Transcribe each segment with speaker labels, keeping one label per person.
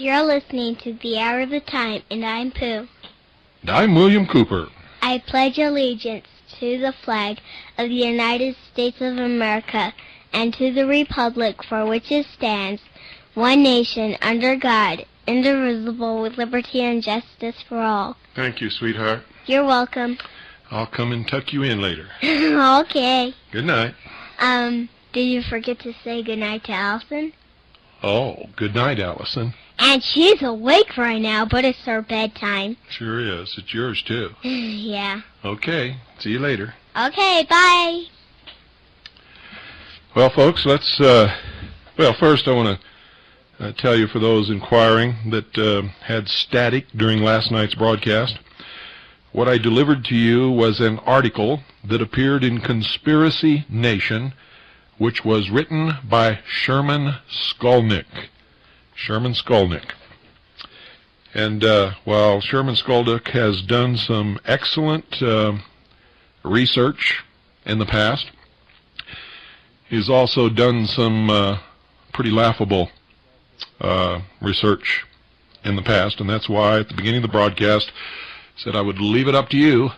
Speaker 1: You're listening to The Hour of the Time, and I'm Pooh.
Speaker 2: And I'm William Cooper.
Speaker 1: I pledge allegiance to the flag of the United States of America and to the republic for which it stands, one nation, under God, indivisible, with liberty and justice for all.
Speaker 2: Thank you, sweetheart.
Speaker 1: You're welcome.
Speaker 2: I'll come and tuck you in later.
Speaker 1: Okay.
Speaker 2: Good night.
Speaker 1: Did you forget to say good night to Allison?
Speaker 2: Oh, good night, Allison.
Speaker 1: And she's awake right now, but it's her bedtime.
Speaker 2: Sure is. It's yours, too.
Speaker 1: Yeah.
Speaker 2: Okay. See you later.
Speaker 1: Okay, bye.
Speaker 2: Well, folks, let's, first I want to tell you, for those inquiring that had static during last night's broadcast, what I delivered to you was an article that appeared in Conspiracy Nation, which was written by Sherman Skolnick. Sherman Skolnick. And while Sherman Skolnick has done some excellent research in the past, he's also done some pretty laughable research in the past, and that's why at the beginning of the broadcast I said I would leave it up to you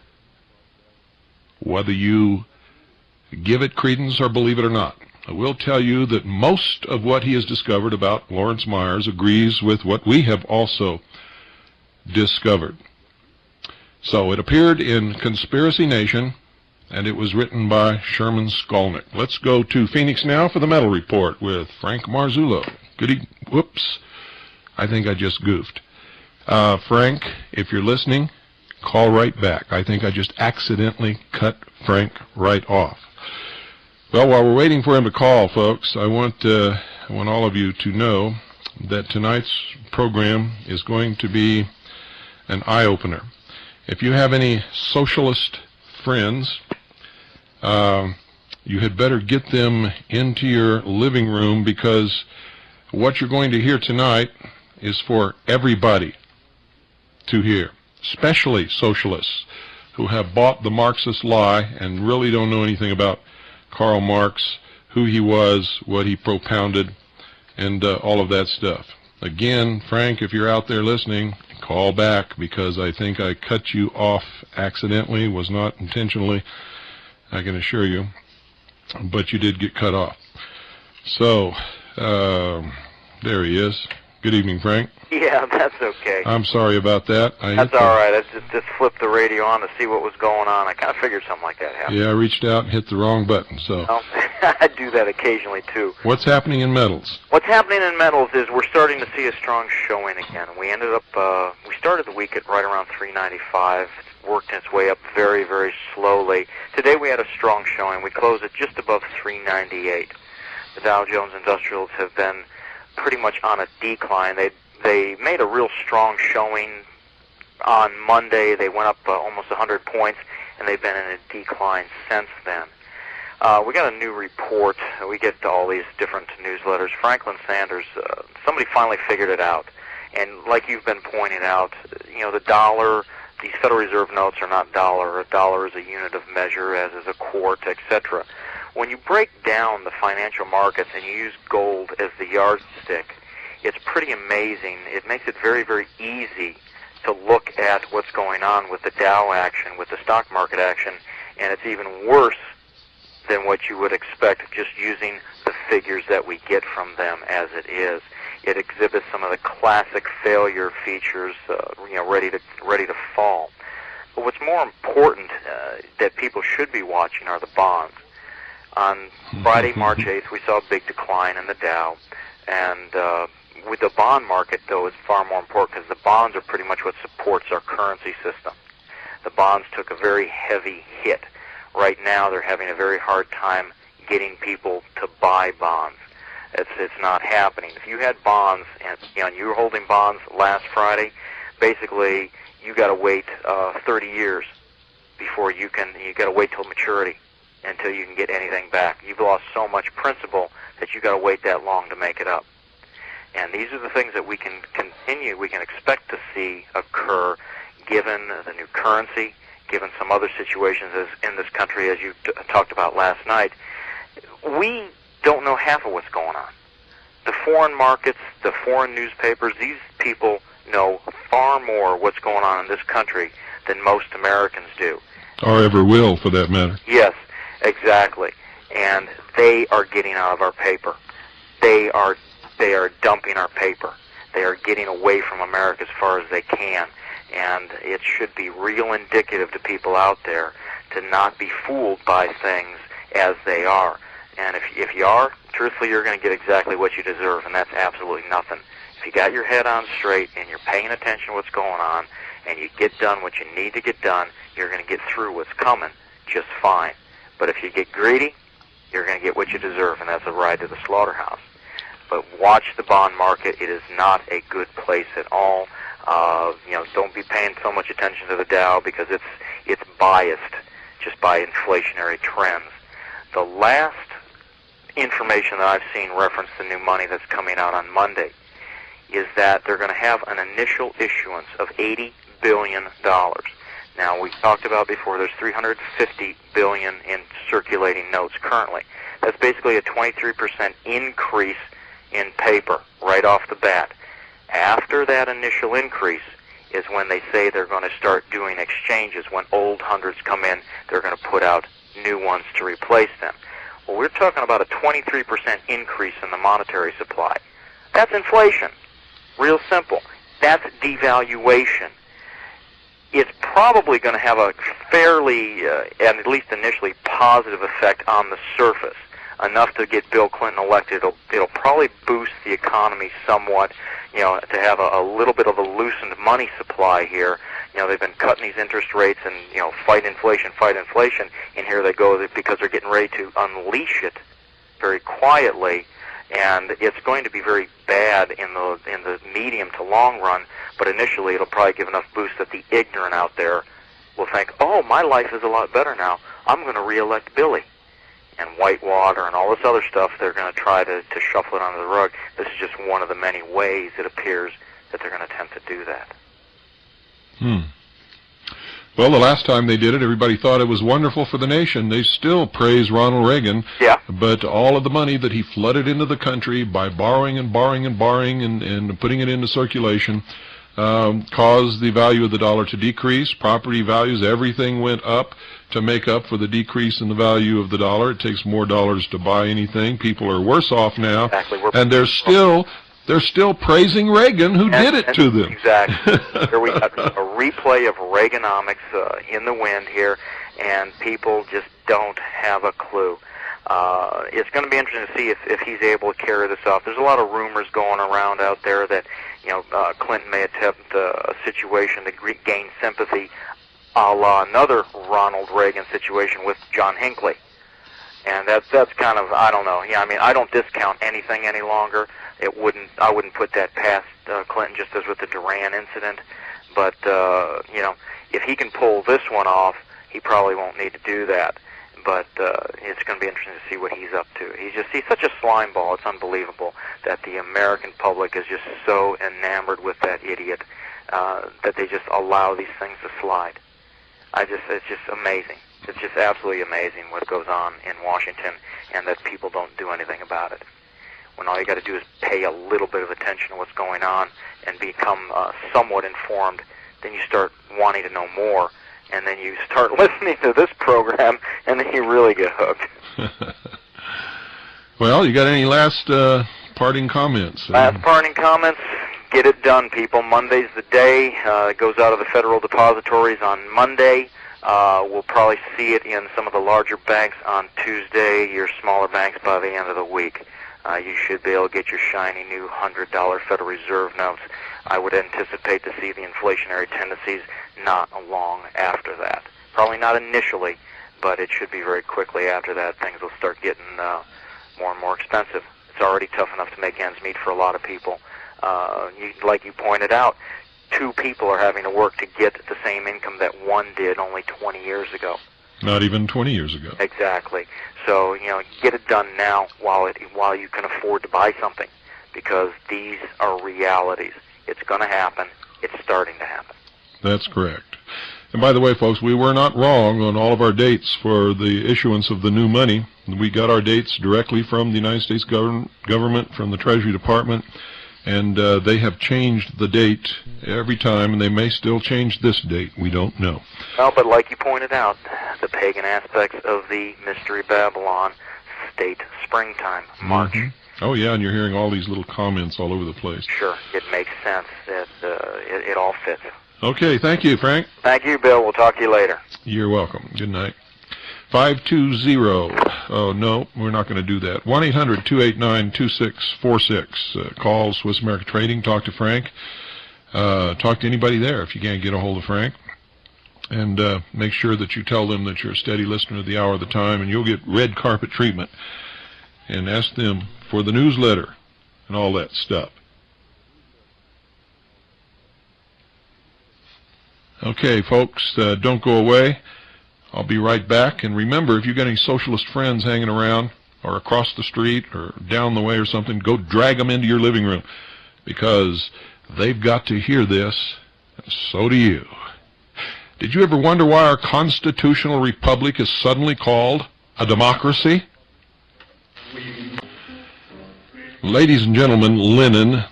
Speaker 2: whether you give it credence or believe it or not. I will tell you that most of what he has discovered about Lawrence Myers agrees with what we have also discovered. So it appeared in Conspiracy Nation, and it was written by Sherman Skolnick. Let's go to Phoenix now for the Metal Report with Frank Marzullo. Whoops, I think I just goofed. Frank, if you're listening, call right back. I think I just accidentally cut Frank right off. Well, while we're waiting for him to call, folks, I want all of you to know that tonight's program is going to be an eye-opener. If you have any socialist friends, you had better get them into your living room, because what you're going to hear tonight is for everybody to hear, especially socialists who have bought the Marxist lie and really don't know anything about Karl Marx, who he was, what he propounded, and all of that stuff. Again, Frank, if you're out there listening, call back, because I think I cut you off accidentally, was not intentionally, I can assure you, but you did get cut off. So, there he is. Good evening, Frank.
Speaker 3: Yeah, that's okay.
Speaker 2: I'm sorry about that.
Speaker 3: That's all right. I just flipped the radio on to see what was going on. I kind of figured something like that happened.
Speaker 2: Yeah, I reached out and hit the wrong button. So
Speaker 3: I do that occasionally, too.
Speaker 2: What's happening in metals?
Speaker 3: What's happening in metals is we're starting to see a strong showing again. We ended up, we started the week at right around 395. It's worked its way up very, very slowly. Today we had a strong showing. We closed at just above 398. The Dow Jones Industrials have been pretty much on a decline. They made a real strong showing on Monday. They went up almost 100 points, and they've been in a decline since then. We got a new report. We get all these different newsletters. Franklin Sanders, somebody finally figured it out. And like you've been pointing out, the dollar, these Federal Reserve notes are not dollar. A dollar is a unit of measure, as is a quart, etc. When you break down the financial markets and you use gold as the yardstick, it's pretty amazing. It makes it very, very easy to look at what's going on with the Dow action, with the stock market action, and it's even worse than what you would expect just using the figures that we get from them as it is. It exhibits some of the classic failure features, ready to fall. But what's more important that people should be watching are the bonds. On Friday, March 8th, we saw a big decline in the Dow, and with the bond market, though, it's far more important, because the bonds are pretty much what supports our currency system. The bonds took a very heavy hit. Right now, they're having a very hard time getting people to buy bonds. It's not happening. If you had bonds, and you were holding bonds last Friday, basically, you got to wait 30 years before you got to wait till maturity until you can get anything back. You've lost so much principal that you got to wait that long to make it up. And these are the things that we can expect to see occur, given the new currency, given some other situations in this country, as you talked about last night. We don't know half of what's going on. The foreign markets, the foreign newspapers, these people know far more what's going on in this country than most Americans do.
Speaker 2: Or ever will, for that matter.
Speaker 3: Yes, exactly. And they are getting out of our paper. They are dumping our paper. They are getting away from America as far as they can. And it should be real indicative to people out there to not be fooled by things as they are. And if you are, truthfully, you're going to get exactly what you deserve, and that's absolutely nothing. If you got your head on straight and you're paying attention to what's going on, and you get done what you need to get done, you're going to get through what's coming just fine. But if you get greedy, you're going to get what you deserve, and that's a ride to the slaughterhouse. But watch the bond market. It is not a good place at all. Don't be paying so much attention to the Dow because it's biased just by inflationary trends. The last information that I've seen reference the new money that's coming out on Monday is that they're going to have an initial issuance of $80 billion. Now, we've talked about before, there's $350 billion in circulating notes currently. That's basically a 23% increase in paper right off the bat. After that initial increase is when they say they're going to start doing exchanges. When old hundreds come in, they're going to put out new ones to replace them. Well, we're talking about a 23% increase in the monetary supply. That's inflation. Real simple. That's devaluation. It's probably going to have a fairly, at least initially, positive effect on the surface, enough to get Bill Clinton elected. It'll probably boost the economy somewhat, to have a little bit of a loosened money supply here. They've been cutting these interest rates and, fight inflation, and here they go because they're getting ready to unleash it very quietly. And it's going to be very bad in the medium to long run, but initially it'll probably give enough boost that the ignorant out there will think, oh, my life is a lot better now. I'm going to re-elect Billy. And Whitewater and all this other stuff, they're going to try to shuffle it under the rug. This is just one of the many ways it appears that they're going to attempt to do that.
Speaker 2: Well, the last time they did it, everybody thought it was wonderful for the nation. They still praise Ronald Reagan.
Speaker 3: Yeah.
Speaker 2: But all of the money that he flooded into the country by borrowing and putting it into circulation caused the value of the dollar to decrease. Property values, everything went up to make up for the decrease in the value of the dollar. It takes more dollars to buy anything. People are worse off now.
Speaker 3: Exactly.
Speaker 2: And they're still praising Reagan, who did it to them.
Speaker 3: Exactly. Here we got a replay of Reaganomics in the wind here, and people just don't have a clue. It's going to be interesting to see if he's able to carry this off. There's a lot of rumors going around out there that Clinton may attempt a situation to gain sympathy, a la another Ronald Reagan situation with John Hinckley. And that's kind of, I don't know. I don't discount anything any longer. I wouldn't put that past Clinton, just as with the Duran incident. But if he can pull this one off, he probably won't need to do that. But it's going to be interesting to see what he's up to. He's such a slime ball. It's unbelievable that the American public is just so enamored with that idiot that they just allow these things to slide. It's just amazing. It's just absolutely amazing what goes on in Washington, and that people don't do anything about it. When all you got to do is pay a little bit of attention to what's going on and become somewhat informed, then you start wanting to know more, and then you start listening to this program, and then you really get hooked.
Speaker 2: Well, you got any last parting comments?
Speaker 3: Last parting comments? Get it done, people. Monday's the day. It goes out of the federal depositories on Monday. We'll probably see it in some of the larger banks on Tuesday, your smaller banks by the end of the week. You should be able to get your shiny new $100 Federal Reserve notes. I would anticipate to see the inflationary tendencies not long after that. Probably not initially, but it should be very quickly after that. Things will start getting more and more expensive. It's already tough enough to make ends meet for a lot of people. Like you pointed out, two people are having to work to get the same income that one did only 20 years ago.
Speaker 2: Not even 20 years ago.
Speaker 3: Exactly. So, get it done now while you can afford to buy something, because these are realities. It's going to happen. It's starting to happen.
Speaker 2: That's correct. And by the way, folks, we were not wrong on all of our dates for the issuance of the new money. We got our dates directly from the United States government, from the Treasury Department, And they have changed the date every time, and they may still change this date. We don't know.
Speaker 3: Well, but like you pointed out, the pagan aspects of the Mystery Babylon state springtime, March.
Speaker 2: Mm-hmm. Oh, yeah, and you're hearing all these little comments all over the place.
Speaker 3: Sure, it makes sense. It all fits.
Speaker 2: Okay, thank you, Frank.
Speaker 3: Thank you, Bill. We'll talk to you later.
Speaker 2: You're welcome. Good night. 520. Oh, no, we're not going to do that. 1-800-289-2646. Call Swiss America Trading. Talk to Frank. Talk to anybody there if you can't get a hold of Frank. And make sure that you tell them that you're a steady listener to the Hour of the Time, and you'll get red carpet treatment. And ask them for the newsletter and all that stuff. Okay, folks, don't go away. I'll be right back. And remember, if you've got any socialist friends hanging around or across the street or down the way or something, go drag them into your living room, because they've got to hear this, and so do you. Did you ever wonder why our constitutional republic is suddenly called a democracy? Ladies and gentlemen, Lenin,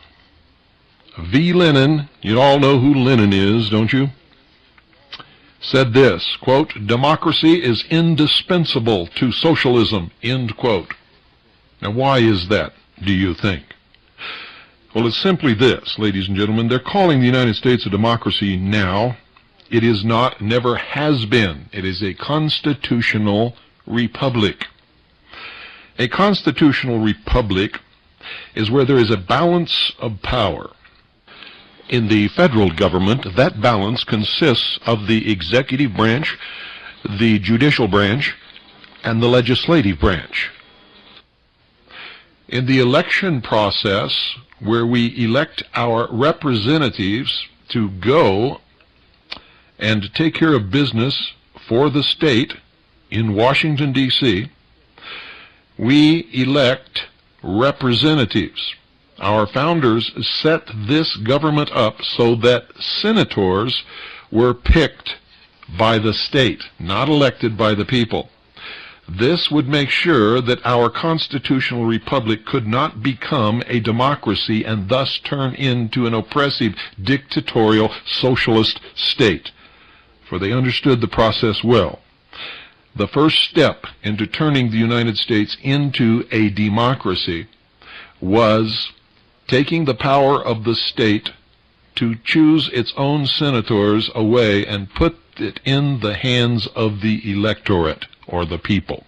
Speaker 2: V. Lenin, you all know who Lenin is, don't you? Said this, quote, "Democracy is indispensable to socialism," end quote. Now, why is that, do you think? Well, it's simply this, ladies and gentlemen. They're calling the United States a democracy now. It is not, never has been. It is a constitutional republic. A constitutional republic is where there is a balance of power. In the federal government, that balance consists of the executive branch, the judicial branch, and the legislative branch. In the election process, where we elect our representatives to go and take care of business for the state in Washington, D.C., we elect representatives. Our founders set this government up so that senators were picked by the state, not elected by the people. This would make sure that our constitutional republic could not become a democracy and thus turn into an oppressive, dictatorial, socialist state. For they understood the process well. The first step into turning the United States into a democracy was taking the power of the state to choose its own senators away and put it in the hands of the electorate, or the people.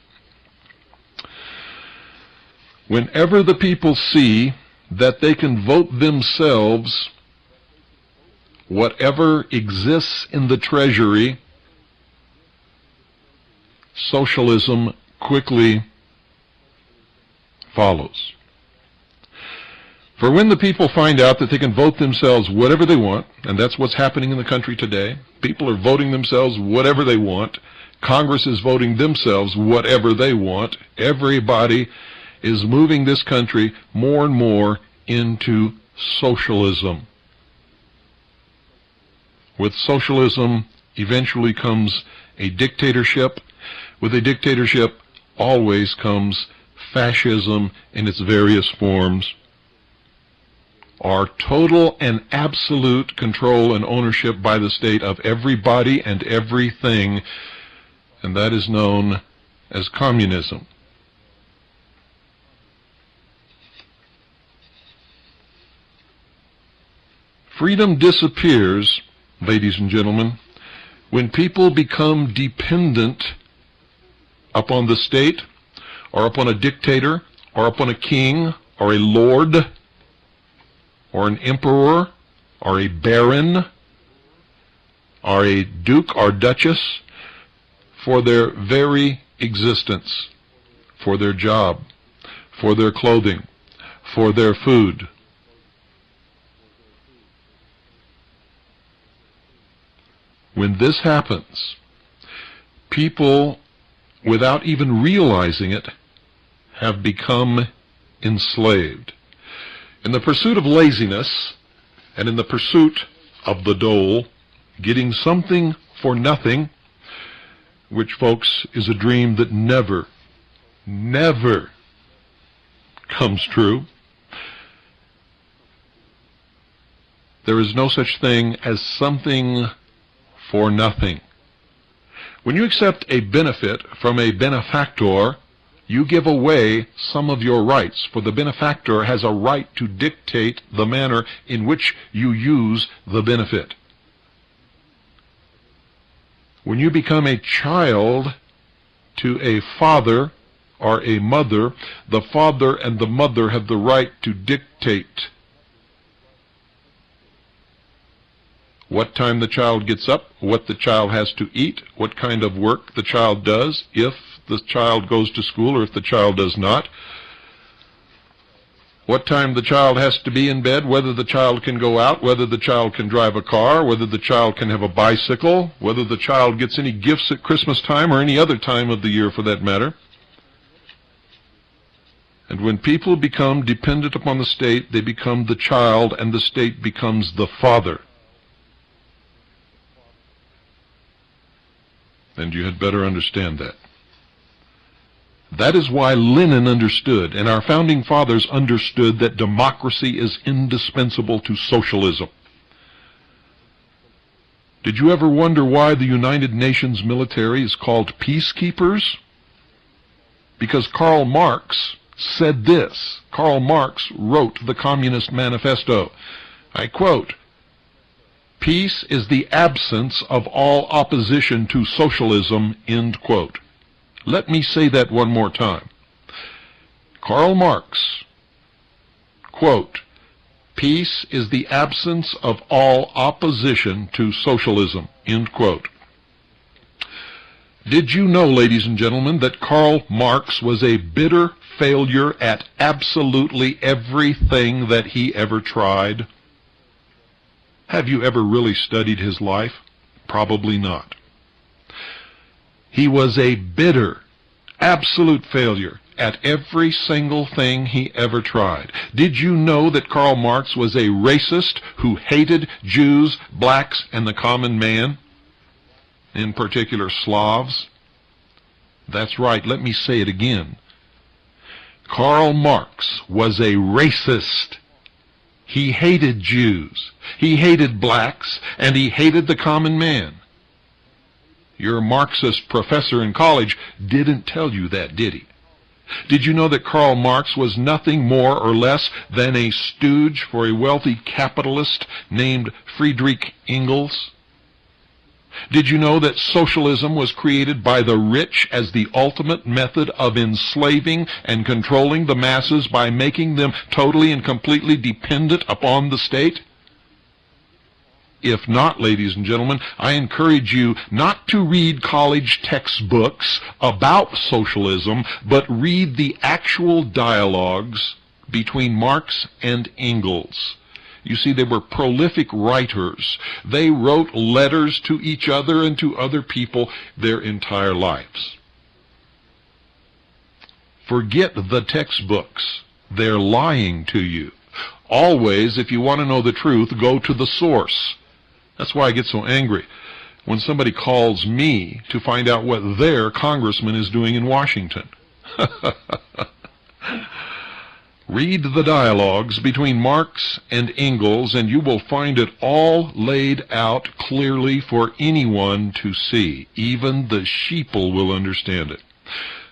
Speaker 2: Whenever the people see that they can vote themselves whatever exists in the treasury, socialism quickly follows. For when the people find out that they can vote themselves whatever they want, and that's what's happening in the country today, people are voting themselves whatever they want, Congress is voting themselves whatever they want, everybody is moving this country more and more into socialism. With socialism, eventually comes a dictatorship. With a dictatorship, always comes fascism in its various forms, or total and absolute control and ownership by the state of everybody and everything, and that is known as communism. Freedom disappears, ladies and gentlemen, when people become dependent upon the state, or upon a dictator, or upon a king, or a lord, or an emperor, or a baron, or a duke or duchess, for their very existence, for their job, for their clothing, for their food. When this happens, people, without even realizing it, have become enslaved. In the pursuit of laziness, and in the pursuit of the dole, getting something for nothing, which, folks, is a dream that never, never comes true. There is no such thing as something for nothing. When you accept a benefit from a benefactor, you give away some of your rights, for the benefactor has a right to dictate the manner in which you use the benefit. When you become a child to a father or a mother, the father and the mother have the right to dictate what time the child gets up, what the child has to eat, what kind of work the child does, if the child goes to school or if the child does not, what time the child has to be in bed, whether the child can go out, whether the child can drive a car, whether the child can have a bicycle, whether the child gets any gifts at Christmas time or any other time of the year for that matter. And when people become dependent upon the state, they become the child, and the state becomes the father. And you had better understand that. That is why Lenin understood, and our founding fathers understood, that democracy is indispensable to socialism. Did you ever wonder why the United Nations military is called peacekeepers? Because Karl Marx said this. Karl Marx wrote the Communist Manifesto. I quote, "Peace is the absence of all opposition to socialism," end quote. Let me say that one more time. Karl Marx, quote, "Peace is the absence of all opposition to socialism," end quote. Did you know, ladies and gentlemen, that Karl Marx was a bitter failure at absolutely everything that he ever tried? Have you ever really studied his life? Probably not. He was a bitter, absolute failure at every single thing he ever tried. Did you know that Karl Marx was a racist who hated Jews, blacks, and the common man? In particular, Slavs? That's right, let me say it again. Karl Marx was a racist. He hated Jews, he hated blacks, and he hated the common man. Your Marxist professor in college didn't tell you that, did he? Did you know that Karl Marx was nothing more or less than a stooge for a wealthy capitalist named Friedrich Engels? Did you know that socialism was created by the rich as the ultimate method of enslaving and controlling the masses by making them totally and completely dependent upon the state? If not, ladies and gentlemen, I encourage you not to read college textbooks about socialism, but read the actual dialogues between Marx and Engels. You see, they were prolific writers. They wrote letters to each other and to other people their entire lives. Forget the textbooks. They're lying to you. Always, if you want to know the truth, go to the source. That's why I get so angry when somebody calls me to find out what their congressman is doing in Washington. Read the dialogues between Marx and Engels, and you will find it all laid out clearly for anyone to see. Even the sheeple will understand it.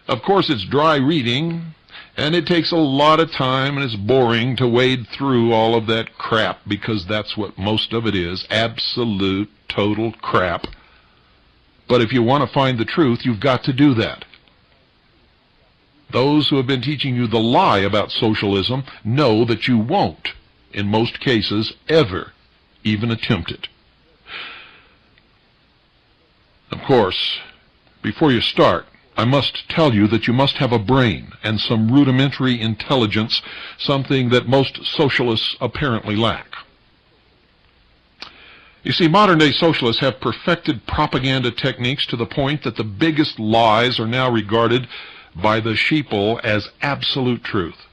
Speaker 2: Of course, it's dry reading, and it takes a lot of time, and it's boring to wade through all of that crap, because that's what most of it is, absolute, total crap. But if you want to find the truth, you've got to do that. Those who have been teaching you the lie about socialism know that you won't, in most cases, ever even attempt it. Of course, before you start, I must tell you that you must have a brain and some rudimentary intelligence, something that most socialists apparently lack. You see, modern-day socialists have perfected propaganda techniques to the point that the biggest lies are now regarded by the sheeple as absolute truth.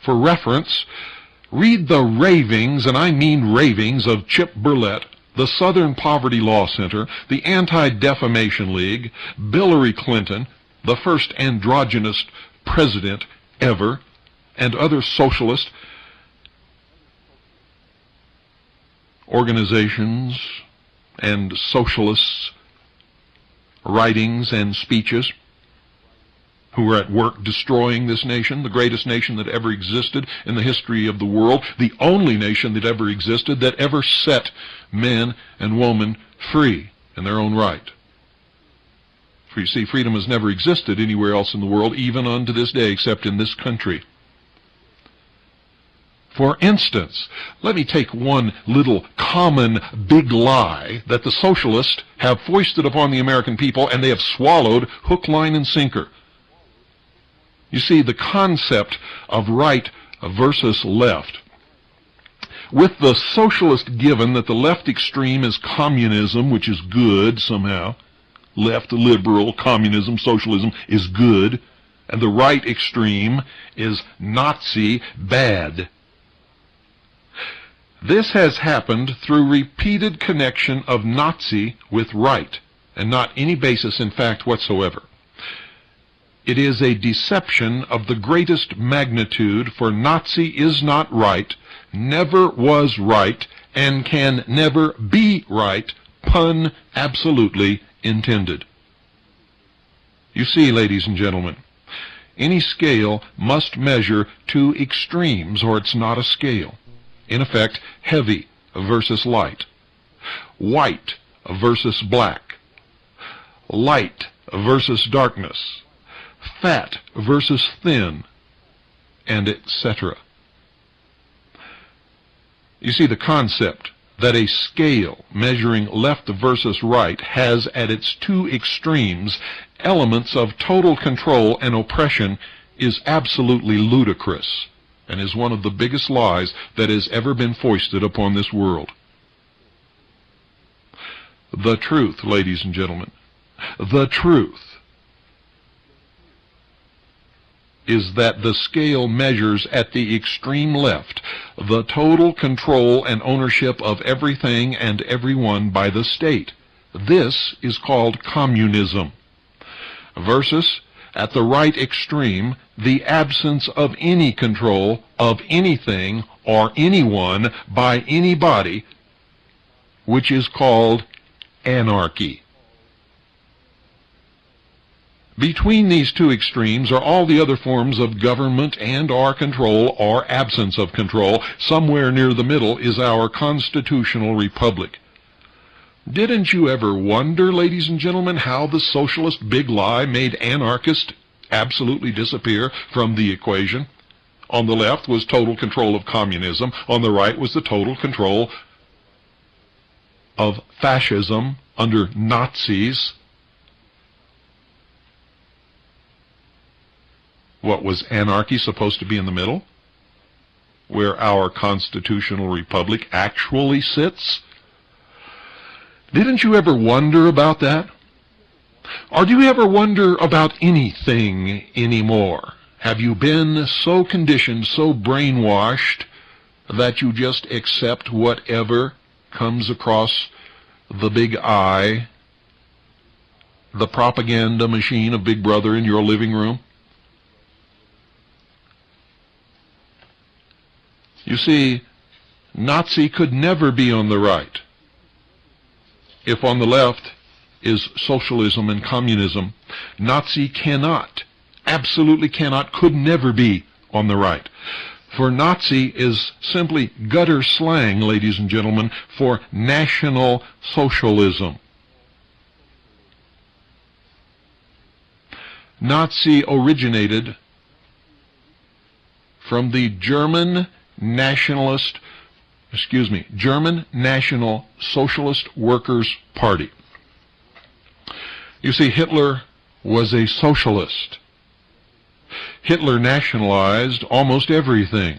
Speaker 2: For reference, read the ravings, and I mean ravings, of Chip Burlett, the Southern Poverty Law Center, the Anti-Defamation League, Hillary Clinton, the first androgynous president ever, and other socialists. organizations and socialists' writings and speeches, who were at work destroying this nation, the greatest nation that ever existed in the history of the world, the only nation that ever existed that ever set men and women free in their own right. For you see, freedom has never existed anywhere else in the world, even unto this day, except in this country. For instance, let me take one little common big lie that the socialists have foisted upon the American people, and they have swallowed hook, line, and sinker. You see, the concept of right versus left. With the socialist given that the left extreme is communism, which is good somehow, left, liberal, communism, socialism is good, and the right extreme is Nazi, bad. This has happened through repeated connection of Nazi with right, and not any basis in fact whatsoever. It is a deception of the greatest magnitude, for Nazi is not right, never was right, and can never be right, pun absolutely intended. You see, ladies and gentlemen, any scale must measure two extremes, or it's not a scale. In effect, heavy versus light, white versus black, light versus darkness, fat versus thin, and etc. You see, the concept that a scale measuring left versus right has at its two extremes elements of total control and oppression is absolutely ludicrous, and is one of the biggest lies that has ever been foisted upon this world. The truth, ladies and gentlemen, the truth is that the scale measures at the extreme left the total control and ownership of everything and everyone by the state. This is called communism. Versus, at the right extreme, the absence of any control of anything or anyone by anybody, which is called anarchy. Between these two extremes are all the other forms of government and or control or absence of control. Somewhere near the middle is our constitutional republic. Didn't you ever wonder, ladies and gentlemen, how the socialist big lie made anarchists absolutely disappear from the equation? On the left was total control of communism. On the right was the total control of fascism under Nazis. What, was anarchy supposed to be in the middle, where our constitutional republic actually sits? Didn't you ever wonder about that? Or do you ever wonder about anything anymore? Have you been so conditioned, so brainwashed, that you just accept whatever comes across the big eye, the propaganda machine of Big Brother in your living room? You see, Nazi could never be on the right. If on the left is socialism and communism, Nazi cannot, absolutely cannot, could never be on the right. For Nazi is simply gutter slang, ladies and gentlemen, for National Socialism. Nazi originated from the German National Socialist Workers' Party. You see, Hitler was a socialist. Hitler nationalized almost everything.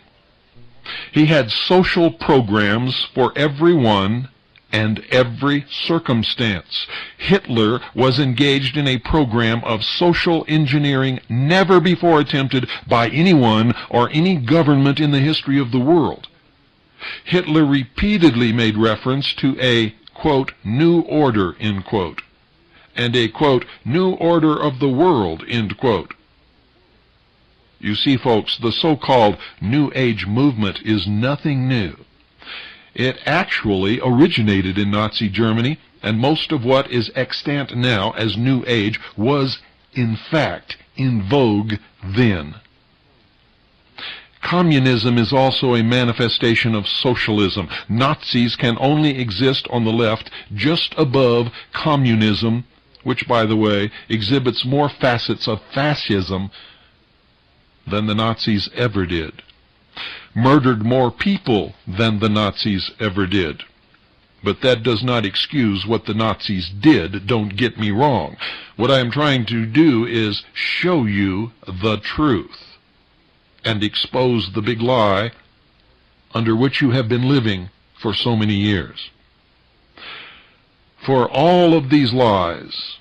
Speaker 2: He had social programs for everyone and every circumstance. Hitler was engaged in a program of social engineering never before attempted by anyone or any government in the history of the world. Hitler repeatedly made reference to a, quote, new order, end quote, and a, quote, new order of the world, end quote. You see, folks, the so-called New Age movement is nothing new. It actually originated in Nazi Germany, and most of what is extant now as New Age was, in fact, in vogue then. Communism is also a manifestation of socialism. Nazis can only exist on the left just above communism, which, by the way, exhibits more facets of fascism than the Nazis ever did. Murdered more people than the Nazis ever did. But that does not excuse what the Nazis did, don't get me wrong. What I am trying to do is show you the truth and expose the big lie under which you have been living for so many years. For all of these lies,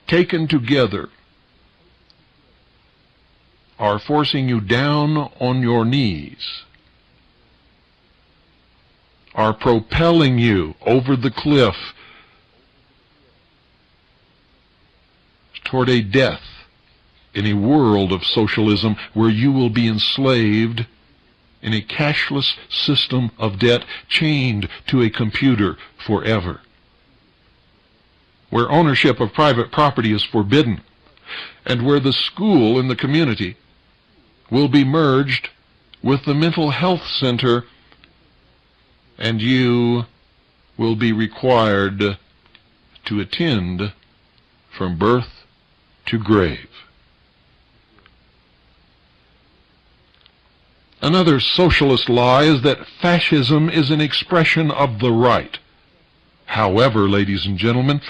Speaker 2: taken together, are forcing you down on your knees, are propelling you over the cliff toward a death in a world of socialism where you will be enslaved in a cashless system of debt, chained to a computer forever, where ownership of private property is forbidden, and where the school in the community will be merged with the mental health center, and you will be required to attend from birth to grave. Another socialist lie is that fascism is an expression of the right. However, ladies and gentlemen,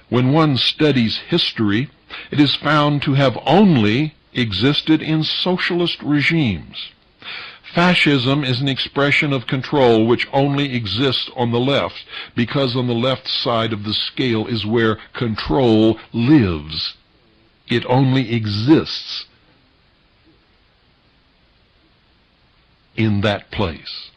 Speaker 2: when one studies history, it is found to have only existed in socialist regimes. Fascism is an expression of control which only exists on the left, because on the left side of the scale is where control lives. It only exists in that place.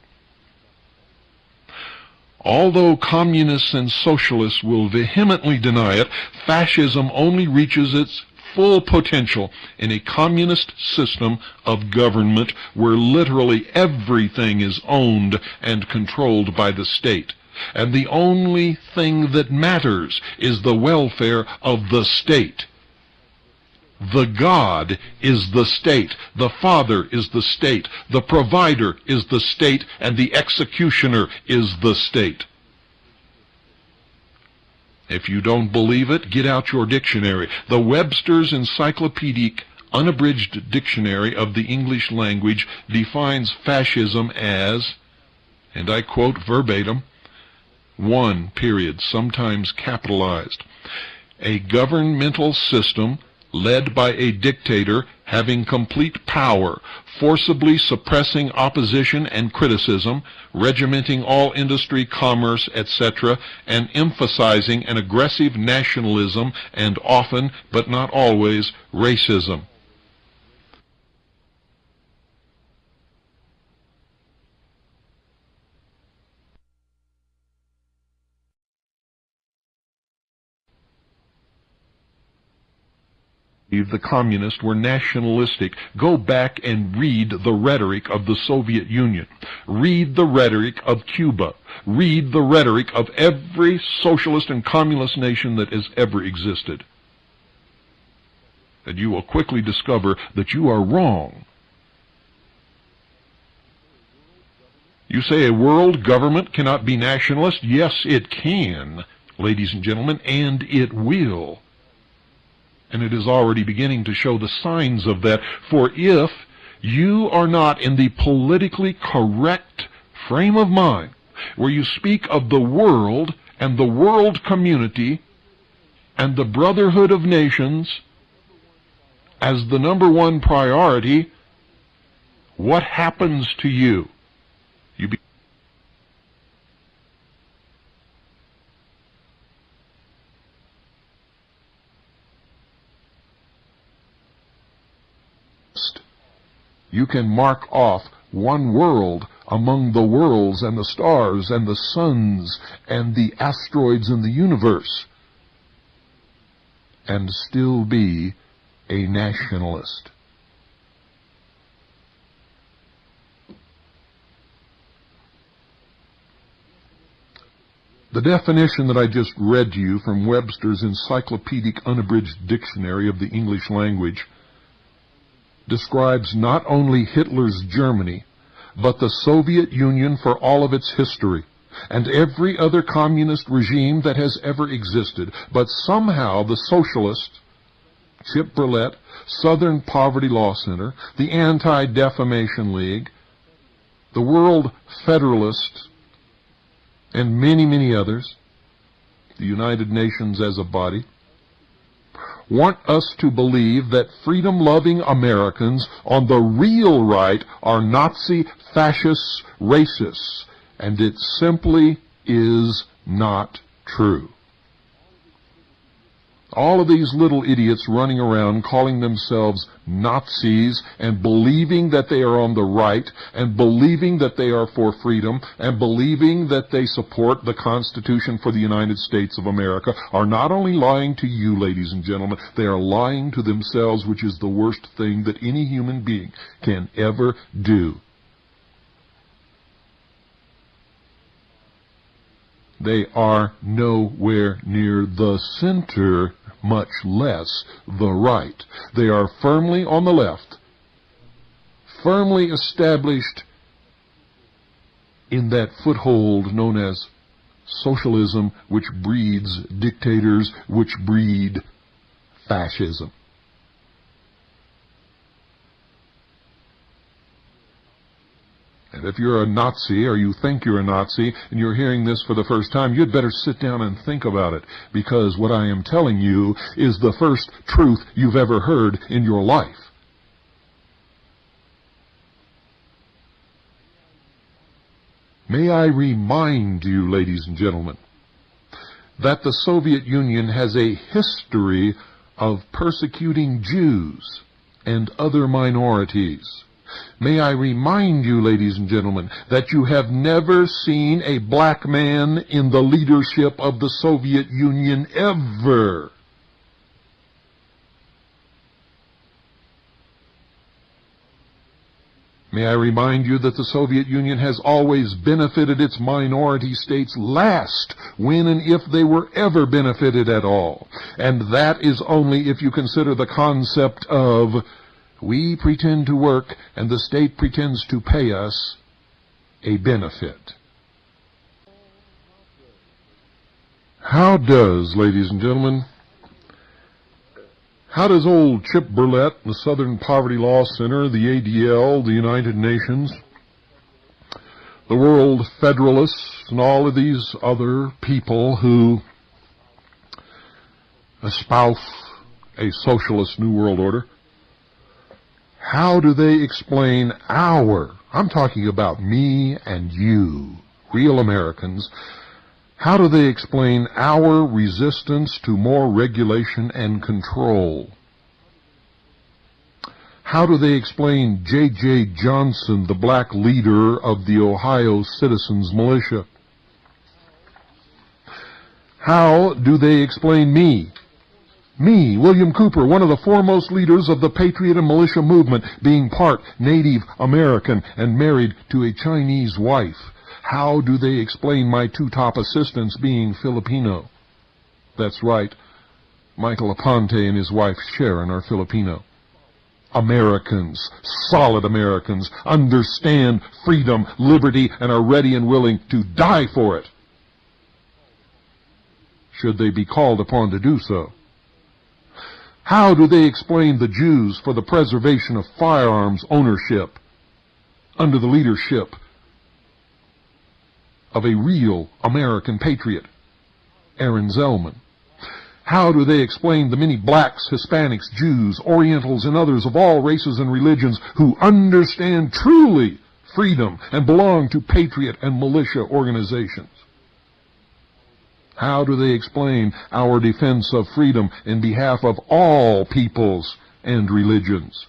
Speaker 2: Although communists and socialists will vehemently deny it, fascism only reaches its full potential in a communist system of government where literally everything is owned and controlled by the state, and the only thing that matters is the welfare of the state. The God is the state, the Father is the state, the provider is the state, and the executioner is the state. If you don't believe it, get out your dictionary. The Webster's Encyclopedic Unabridged Dictionary of the English Language defines fascism as, and I quote verbatim, one period, sometimes capitalized, a governmental system led by a dictator having complete power, forcibly suppressing opposition and criticism, regimenting all industry, commerce, etc., and emphasizing an aggressive nationalism and often, but not always, racism. The communists were nationalistic. Go back and read the rhetoric of the Soviet Union. Read the rhetoric of Cuba. Read the rhetoric of every socialist and communist nation that has ever existed. And you will quickly discover that you are wrong. You say a world government cannot be nationalist? Yes, it can, ladies and gentlemen, and it will. And it is already beginning to show the signs of that. For if you are not in the politically correct frame of mind, where you speak of the world and the world community and the brotherhood of nations as the number one priority, what happens to you? You You can mark off one world among the worlds and the stars and the suns and the asteroids in the universe and still be a nationalist. The definition that I just read to you from Webster's Encyclopedic Unabridged Dictionary of the English Language describes not only Hitler's Germany, but the Soviet Union for all of its history, and every other communist regime that has ever existed. But somehow the socialists, Chip Burlett, Southern Poverty Law Center, the Anti-Defamation League, the World Federalists, and many, many others, the United Nations as a body, want us to believe that freedom-loving Americans on the real right are Nazi, fascists, racists, and it simply is not true. All of these little idiots running around calling themselves Nazis and believing that they are on the right and believing that they are for freedom and believing that they support the Constitution for the United States of America are not only lying to you, ladies and gentlemen, they are lying to themselves, which is the worst thing that any human being can ever do. They are nowhere near the center, much less the right. They are firmly on the left, firmly established in that foothold known as socialism, which breeds dictators, which breed fascism. And if you're a Nazi, or you think you're a Nazi, and you're hearing this for the first time, you'd better sit down and think about it, because what I am telling you is the first truth you've ever heard in your life. May I remind you, ladies and gentlemen, that the Soviet Union has a history of persecuting Jews and other minorities. May I remind you, ladies and gentlemen, that you have never seen a black man in the leadership of the Soviet Union ever. May I remind you that the Soviet Union has always benefited its minority states last, when and if they were ever benefited at all. And that is only if you consider the concept of we pretend to work and the state pretends to pay us a benefit. How does, ladies and gentlemen, how does old Chip Burlett, the Southern Poverty Law Center, the ADL, the United Nations, the World Federalists, and all of these other people who espouse a socialist New World Order, how do they explain I'm talking about me and you, real Americans, how do they explain our resistance to more regulation and control? How do they explain J.J. Johnson, the black leader of the Ohio Citizens Militia? How do they explain me, William Cooper, one of the foremost leaders of the Patriot and Militia movement, being part Native American and married to a Chinese wife? How do they explain my two top assistants being Filipino? That's right, Michael Aponte and his wife Sharon are Filipino. Americans, solid Americans, understand freedom, liberty, and are ready and willing to die for it, should they be called upon to do so. How do they explain the Jews for the preservation of firearms ownership under the leadership of a real American patriot, Aaron Zellman? How do they explain the many blacks, Hispanics, Jews, Orientals, and others of all races and religions who understand truly freedom and belong to patriot and militia organizations? How do they explain our defense of freedom in behalf of all peoples and religions?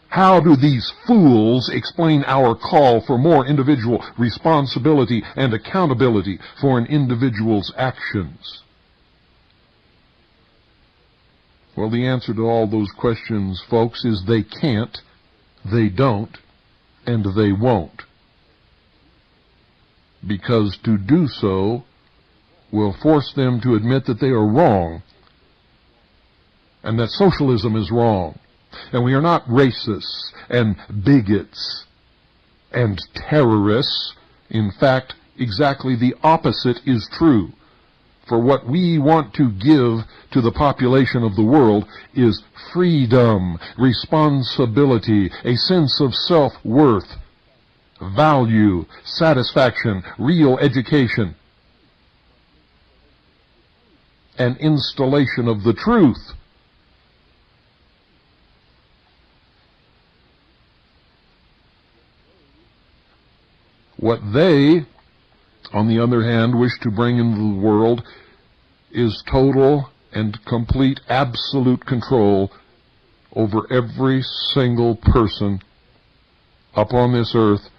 Speaker 2: How do these fools explain our call for more individual responsibility and accountability for an individual's actions? Well, the answer to all those questions, folks, is they can't, they don't, and they won't. because to do so will force them to admit that they are wrong and that socialism is wrong. And we are not racists and bigots and terrorists. In fact, exactly the opposite is true. For what we want to give to the population of the world is freedom, responsibility, a sense of self-worth, value, satisfaction, real education, and installation of the truth. What they, on the other hand, wish to bring into the world is total and complete absolute control over every single person upon this earth,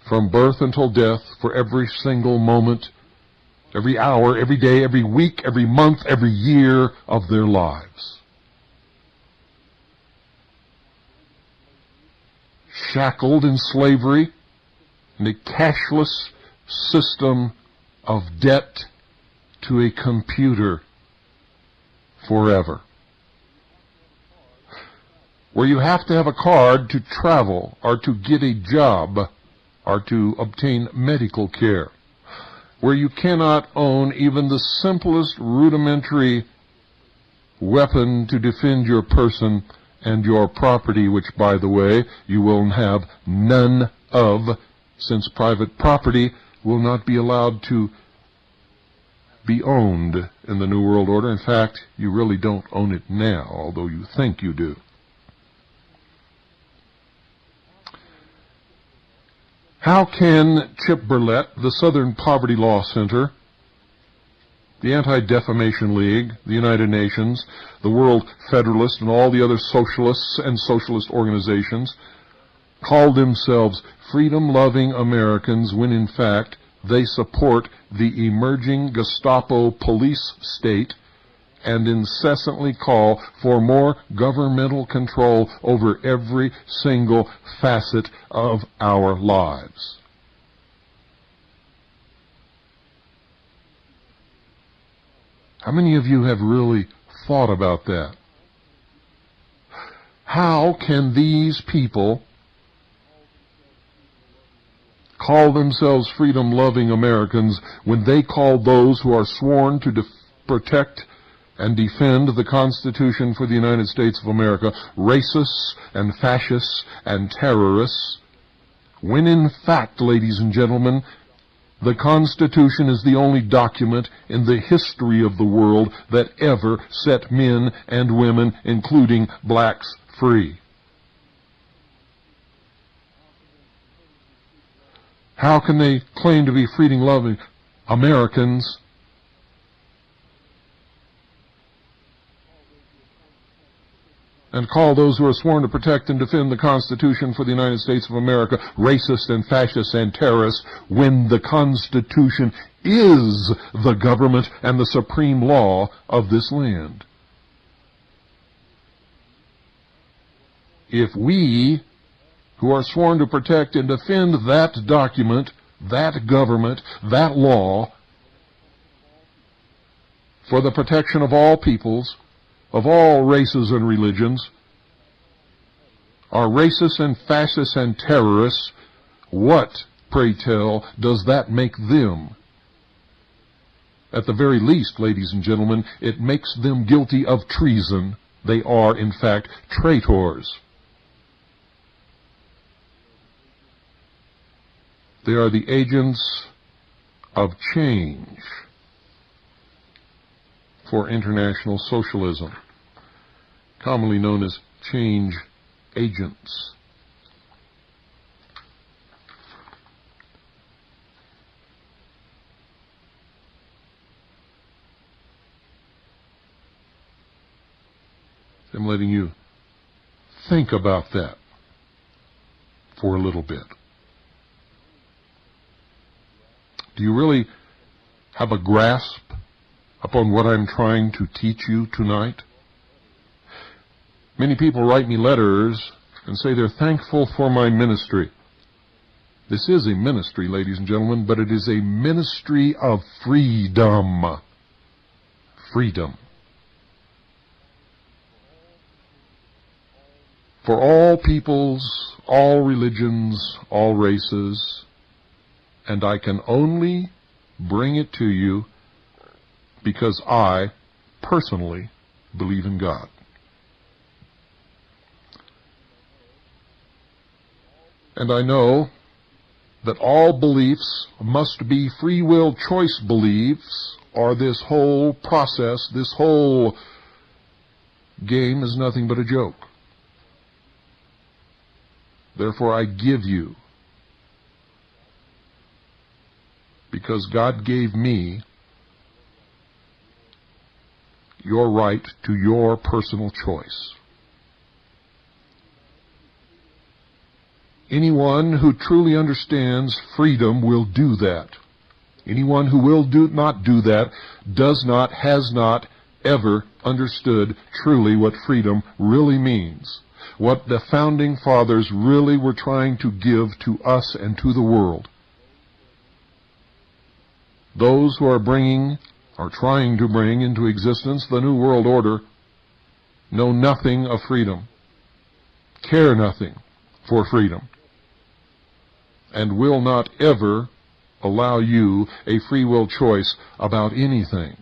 Speaker 2: from birth until death, for every single moment, every hour, every day, every week, every month, every year of their lives. Shackled in slavery, in a cashless system of debt to a computer forever. Where you have to have a card to travel, or to get a job, or to obtain medical care. Where you cannot own even the simplest rudimentary weapon to defend your person and your property, which, by the way, you will have none of, since private property will not be allowed to be owned in the New World Order. In fact, you really don't own it now, although you think you do. How can Chip Burlett, the Southern Poverty Law Center, the Anti-Defamation League, the United Nations, the World Federalist, and all the other socialists and socialist organizations call themselves freedom-loving Americans when in fact they support the emerging Gestapo police state and incessantly call for more governmental control over every single facet of our lives? How many of you have really thought about that? How can these people call themselves freedom-loving Americans when they call those who are sworn to protect and defend the Constitution for the United States of America racists and fascists and terrorists, when in fact, ladies and gentlemen, the Constitution is the only document in the history of the world that ever set men and women, including blacks, free? How can they claim to be freedom-loving Americans and call those who are sworn to protect and defend the Constitution for the United States of America racist and fascist and terrorists when the Constitution is the government and the supreme law of this land? If we, who are sworn to protect and defend that document, that government, that law, for the protection of all peoples, of all races and religions, are racists and fascists and terrorists, what, pray tell, does that make them? At the very least, ladies and gentlemen, it makes them guilty of treason. They are, in fact, traitors. They are the agents of change for international socialism, commonly known as change agents. I'm letting you think about that for a little bit. Do you really have a grasp upon what I'm trying to teach you tonight? Many people write me letters and say they're thankful for my ministry This is a ministry, ladies and gentlemen, but it is a ministry of freedom. Freedom. For all peoples, all religions, all races, and I can only bring it to you because I personally believe in God. And I know that all beliefs must be free will choice beliefs, or this whole process, this whole game is nothing but a joke. Therefore I give you, because God gave me, your right to your personal choice. Anyone who truly understands freedom will do that. Anyone who will not do that does not, has not ever understood truly what freedom really means. What the founding fathers really were trying to give to us and to the world. Those who are trying to bring into existence the New World Order know nothing of freedom, care nothing for freedom, and will not ever allow you a free will choice about anything.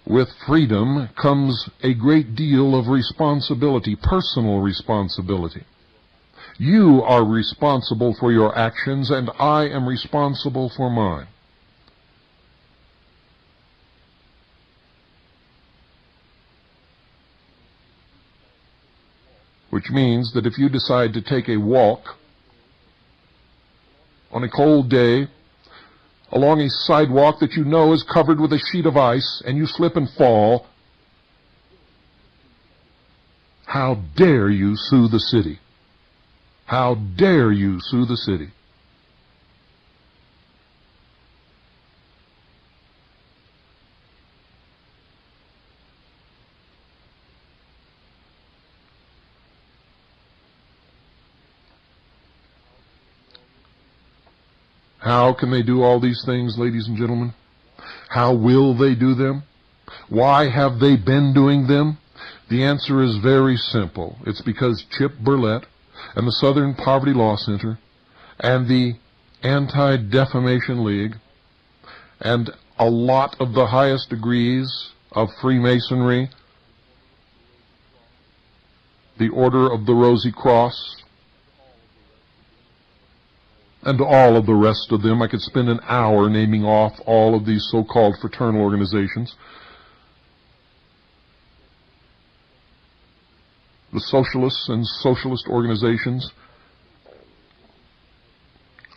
Speaker 2: With freedom comes a great deal of responsibility, personal responsibility. You are responsible for your actions, and I am responsible for mine. Which means that if you decide to take a walk on a cold day along a sidewalk that you know is covered with a sheet of ice, and you slip and fall, how dare you sue the city? How dare you sue the city? How can they do all these things, ladies and gentlemen? How will they do them? Why have they been doing them? The answer is very simple. It's because Chip Burlett and the Southern Poverty Law Center and the Anti-Defamation League and a lot of the highest degrees of Freemasonry, the Order of the Rosy Cross, and all of the rest of them. I could spend an hour naming off all of these so-called fraternal organizations. The socialists and socialist organizations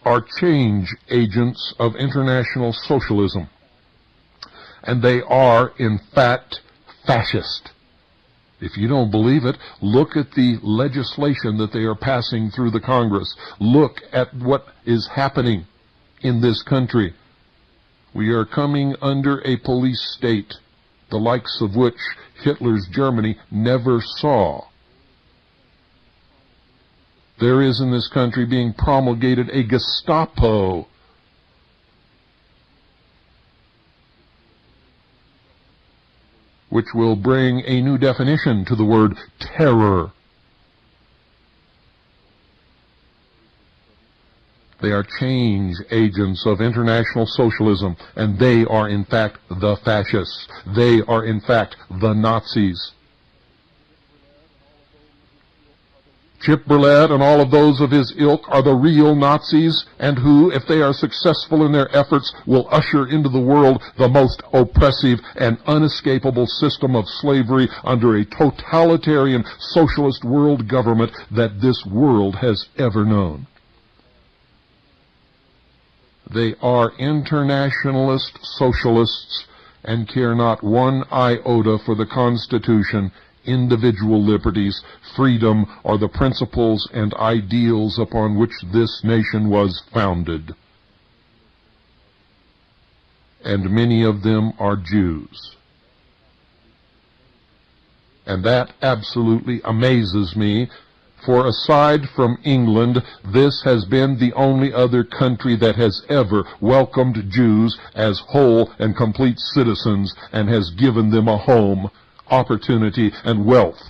Speaker 2: are change agents of international socialism. And they are, in fact, fascist. If you don't believe it, look at the legislation that they are passing through the Congress. Look at what is happening in this country. We are coming under a police state, the likes of which Hitler's Germany never saw. There is in this country being promulgated a Gestapo. Which will bring a new definition to the word terror. They are change agents of international socialism, and they are in fact the fascists. They are in fact the Nazis. Chip Burlett and all of those of his ilk are the real Nazis, and who, if they are successful in their efforts, will usher into the world the most oppressive and unescapable system of slavery under a totalitarian socialist world government that this world has ever known. They are internationalist socialists and care not one iota for the Constitution, individual liberties, freedom, or the principles and ideals upon which this nation was founded. And many of them are Jews. And that absolutely amazes me, for aside from England, this has been the only other country that has ever welcomed Jews as whole and complete citizens and has given them a home, opportunity, and wealth.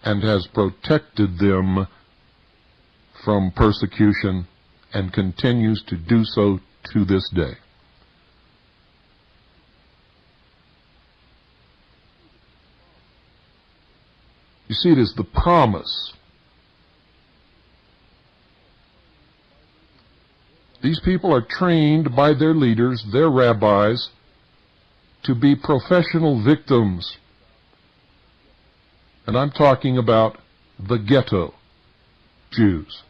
Speaker 2: And has protected them from persecution and continues to do so to this day. You see, it is the promise. These people are trained by their leaders, their rabbis, to be professional victims. And I'm talking about the ghetto Jews.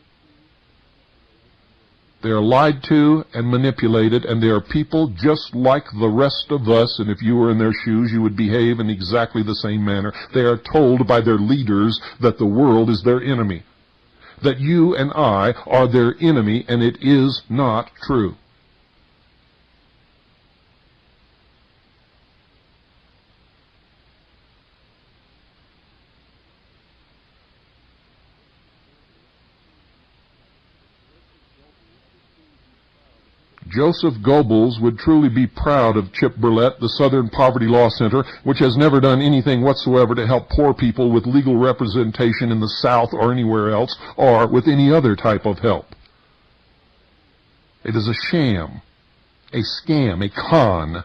Speaker 2: They are lied to and manipulated, and they are people just like the rest of us, and if you were in their shoes, you would behave in exactly the same manner. They are told by their leaders that the world is their enemy, that you and I are their enemy, and it is not true. Joseph Goebbels would truly be proud of Chip Burlett, the Southern Poverty Law Center, which has never done anything whatsoever to help poor people with legal representation in the South or anywhere else, or with any other type of help. It is a sham, a scam, a con.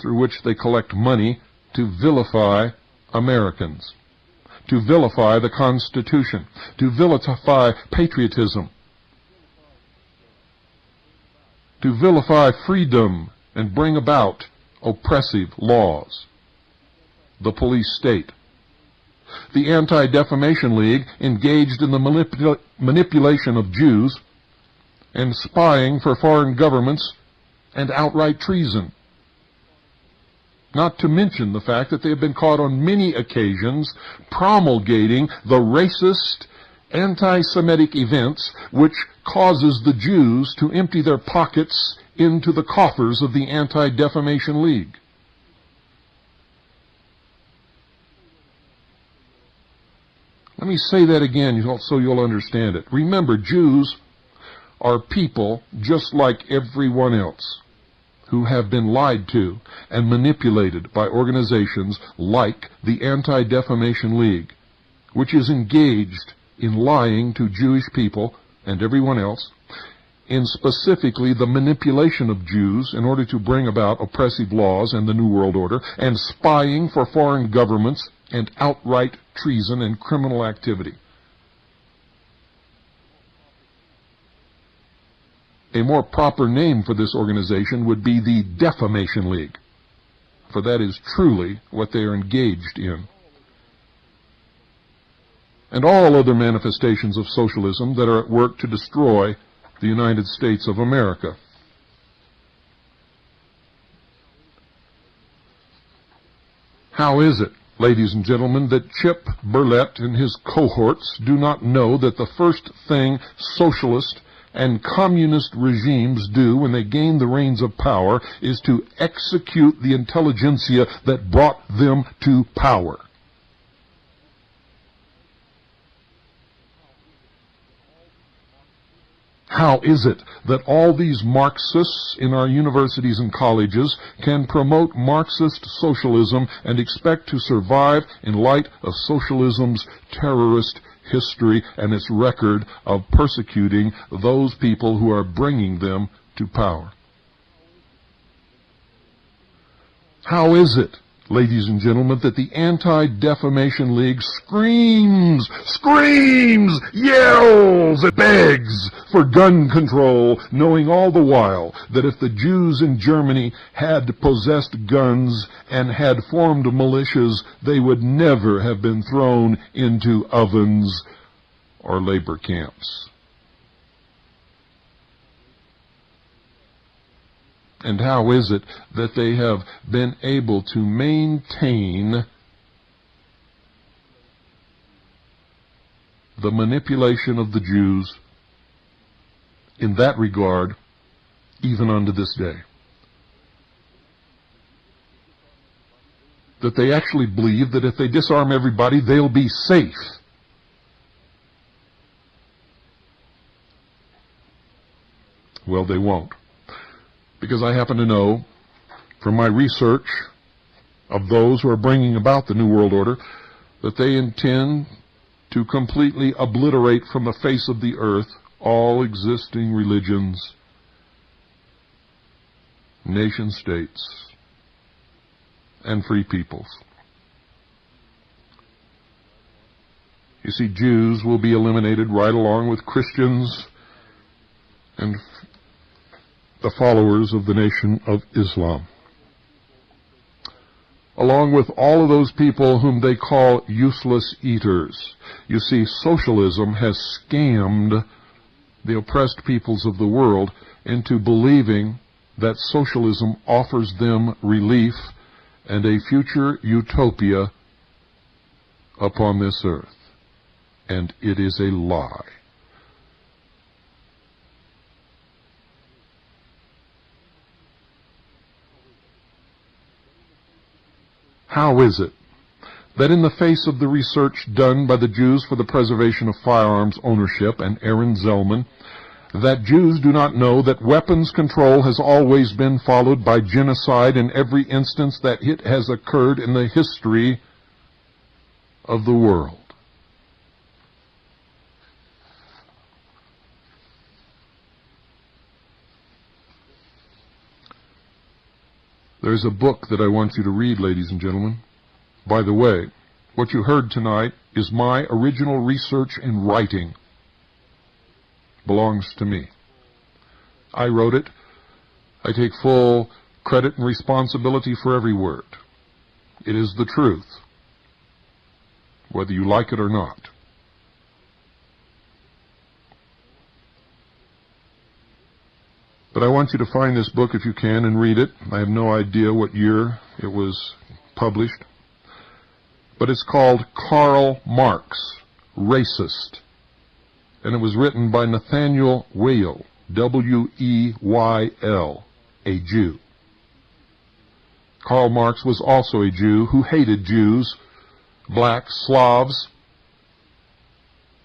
Speaker 2: Through which they collect money to vilify Americans, to vilify the Constitution, to vilify patriotism, to vilify freedom and bring about oppressive laws, the police state. The Anti-Defamation League engaged in the manipulation of Jews and spying for foreign governments and outright treason. Not to mention the fact that they have been caught on many occasions promulgating the racist, anti-Semitic events which causes the Jews to empty their pockets into the coffers of the Anti-Defamation League. Let me say that again so you'll understand it. Remember, Jews are people just like everyone else, who have been lied to and manipulated by organizations like the Anti-Defamation League, which is engaged in lying to Jewish people and everyone else, in specifically the manipulation of Jews in order to bring about oppressive laws and the New World Order, and spying for foreign governments and outright treason and criminal activity. A more proper name for this organization would be the Defamation League, for that is truly what they are engaged in. And all other manifestations of socialism that are at work to destroy the United States of America. How is it, ladies and gentlemen, that Chip Burlett and his cohorts do not know that the first thing socialist and communist regimes do when they gain the reins of power is to execute the intelligentsia that brought them to power? How is it that all these Marxists in our universities and colleges can promote Marxist socialism and expect to survive in light of socialism's terrorist history and its record of persecuting those people who are bringing them to power? How is it, ladies and gentlemen, that the Anti-Defamation League screams, yells, and begs for gun control, knowing all the while that if the Jews in Germany had possessed guns and had formed militias, they would never have been thrown into ovens or labor camps? And how is it that they have been able to maintain the manipulation of the Jews in that regard even unto this day. That they actually believe that if they disarm everybody, they'll be safe. Well, they won't. Because I happen to know from my research of those who are bringing about the New World Order that they intend to completely obliterate from the face of the earth all existing religions, nation-states, and free peoples. You see, Jews will be eliminated right along with Christians and the followers of the Nation of Islam, along with all of those people whom they call useless eaters. You see, socialism has scammed the oppressed peoples of the world into believing that socialism offers them relief and a future utopia upon this earth. And it is a lie. How is it that in the face of the research done by the Jews for the preservation of firearms ownership and Aaron Zellman, that Jews do not know that weapons control has always been followed by genocide in every instance that it has occurred in the history of the world? There's a book that I want you to read, ladies and gentlemen. By the way, what you heard tonight is my original research and writing. Belongs to me. I wrote it. I take full credit and responsibility for every word. It is the truth, whether you like it or not. But I want you to find this book if you can and read it. I have no idea what year it was published. But it's called Karl Marx, Racist. And it was written by Nathaniel Weil, W-E-Y-L, a Jew. Karl Marx was also a Jew who hated Jews, blacks, Slavs,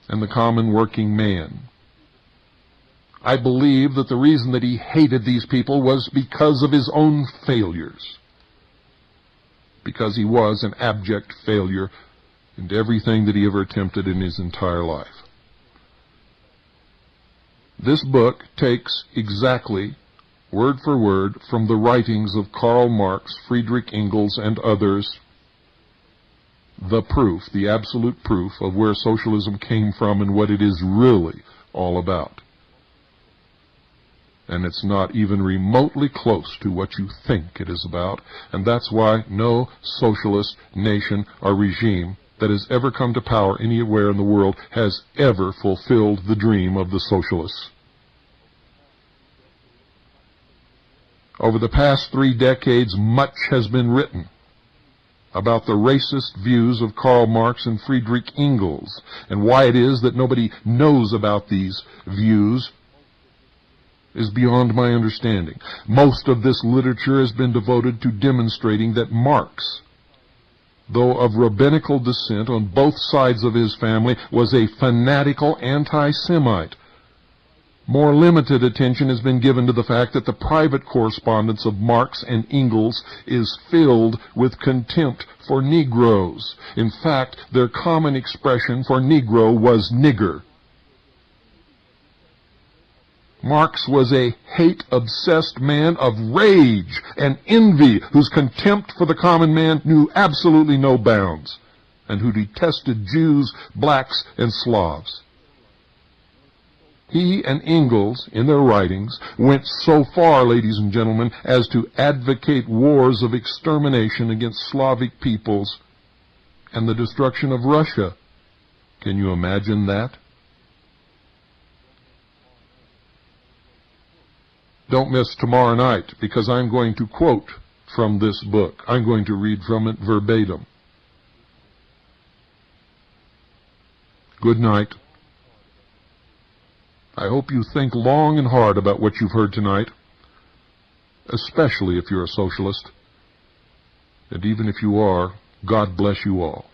Speaker 2: and the common working man. I believe that the reason that he hated these people was because of his own failures. Because he was an abject failure in everything that he ever attempted in his entire life. This book takes exactly, word for word, from the writings of Karl Marx, Friedrich Engels, and others, the proof, the absolute proof of where socialism came from and what it is really all about. And it's not even remotely close to what you think it is about, and that's why no socialist nation or regime that has ever come to power anywhere in the world has ever fulfilled the dream of the socialists. Over the past 3 decades, much has been written about the racist views of Karl Marx and Friedrich Engels, and why it is that nobody knows about these views is beyond my understanding. Most of this literature has been devoted to demonstrating that Marx, though of rabbinical descent on both sides of his family, was a fanatical anti-Semite. More limited attention has been given to the fact that the private correspondence of Marx and Engels is filled with contempt for Negroes. In fact, their common expression for Negro was nigger. Marx was a hate-obsessed man of rage and envy, whose contempt for the common man knew absolutely no bounds, and who detested Jews, blacks, and Slavs. He and Engels, in their writings, went so far, ladies and gentlemen, as to advocate wars of extermination against Slavic peoples and the destruction of Russia. Can you imagine that? Don't miss tomorrow night, because I'm going to quote from this book. I'm going to read from it verbatim. Good night. I hope you think long and hard about what you've heard tonight, especially if you're a socialist. And even if you are, God bless you all.